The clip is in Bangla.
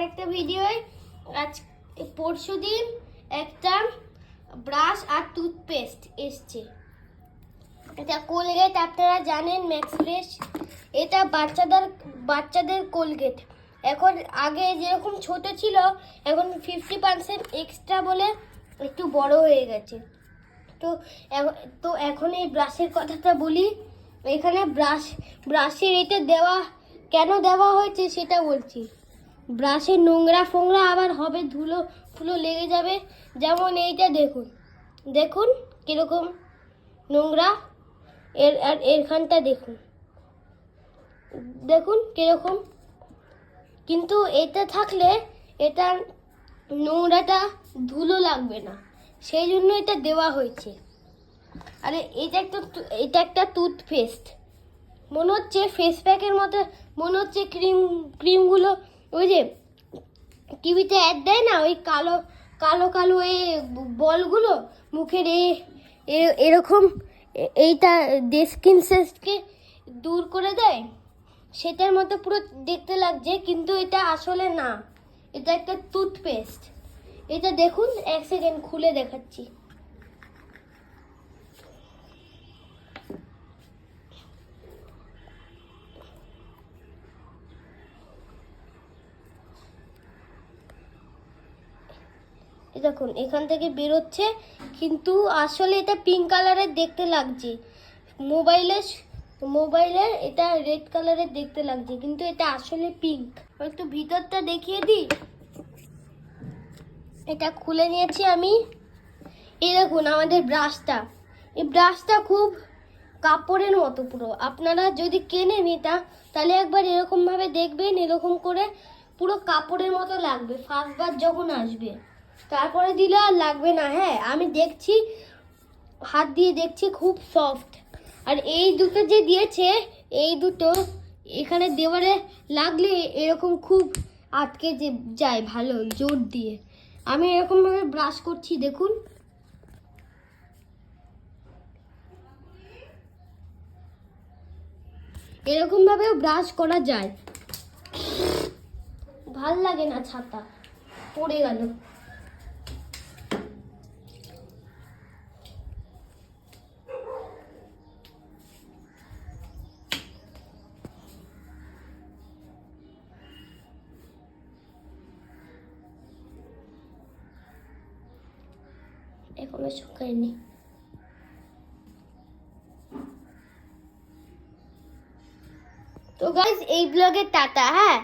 আরেকটা ভিডিওয়। আজ পরশুদিন একটা ব্রাশ আর টুথপেস্ট এসছে। এটা কোলগেট, আপনারা জানেন ম্যাক্স ফ্রেশ। এটা বাচ্চাদের কোলগেট। এখন আগে যেরকম ছোট ছিল এখন 50% এক্সট্রা বলে একটু বড় হয়ে গেছে। তো এখন এই ব্রাশের কথাটা বলি। এখানে ব্রাশের এটা কেন দেওয়া হয়েছে সেটা বলছি। ব্রাশের নোংরা ফোংরা আবার হবে, ধুলো ফুলো লেগে যাবে। যেমন এইটা দেখুন কিরকম নোংরা। আর এখানটা দেখুন কিরকম। কিন্তু এটা থাকলে এটা নোংরাটা ধুলো লাগবে না, সেই জন্য এটা দেওয়া হয়েছে। আরে এটা একটা টুথপেস্ট, মনে হচ্ছে ফেস প্যাকের মতো মনে হচ্ছে। ক্রিমগুলো ওই যে টিভিতে অ্যাড দেয় না, ওই কালো কালো কালো এই বলগুলো মুখের এরকম এইটা স্কিন সেলসকে দূর করে দেয়, সেটার মতো পুরো দেখতে লাগছে। কিন্তু এটা আসলে না, এটা একটা টুথপেস্ট। এটা দেখুন, এক সেকেন্ড খুলে দেখাচ্ছি। দেখুন এখান থেকে বেরোচ্ছে, কিন্তু আসলে এটা পিঙ্ক কালারের দেখতে লাগছে। মোবাইলের এটা রেড কালারের দেখতে লাগছে, কিন্তু এটা আসলে পিঙ্ক। একটু ভিতরটা দেখিয়ে দিই। এটা খুলে নিয়েছি আমি। এই দেখুন আমাদের ব্রাশটা। এই ব্রাশটা খুব কাপড়ের মতো পুরো। আপনারা যদি কেনেন এটা, তাহলে একবার এরকম ভাবে দেখবেন, এরকম করে পুরো কাপড়ের মতো লাগবে ফার্স্টবার যখন আসবে। তারপরে দিলে আর লাগবে না। হ্যাঁ, আমি দেখছি, হাত দিয়ে দেখছি, খুব সফট। আর এই দুটো যে দিয়েছে, এই দুটো এখানে দেওয়ালে লাগলে এরকম খুব আটকে যায় ভালো জোর দিয়ে। আমি এরকম ভাবে ব্রাশ করছি, দেখুন। এরকম ভাবে ব্রাশ করা যায়। ভাল লাগে না, ছাতা পড়ে গেল। এখনো শুকায়নি। তো গাইস, এই ব্লগে টাটা। হ্যাঁ।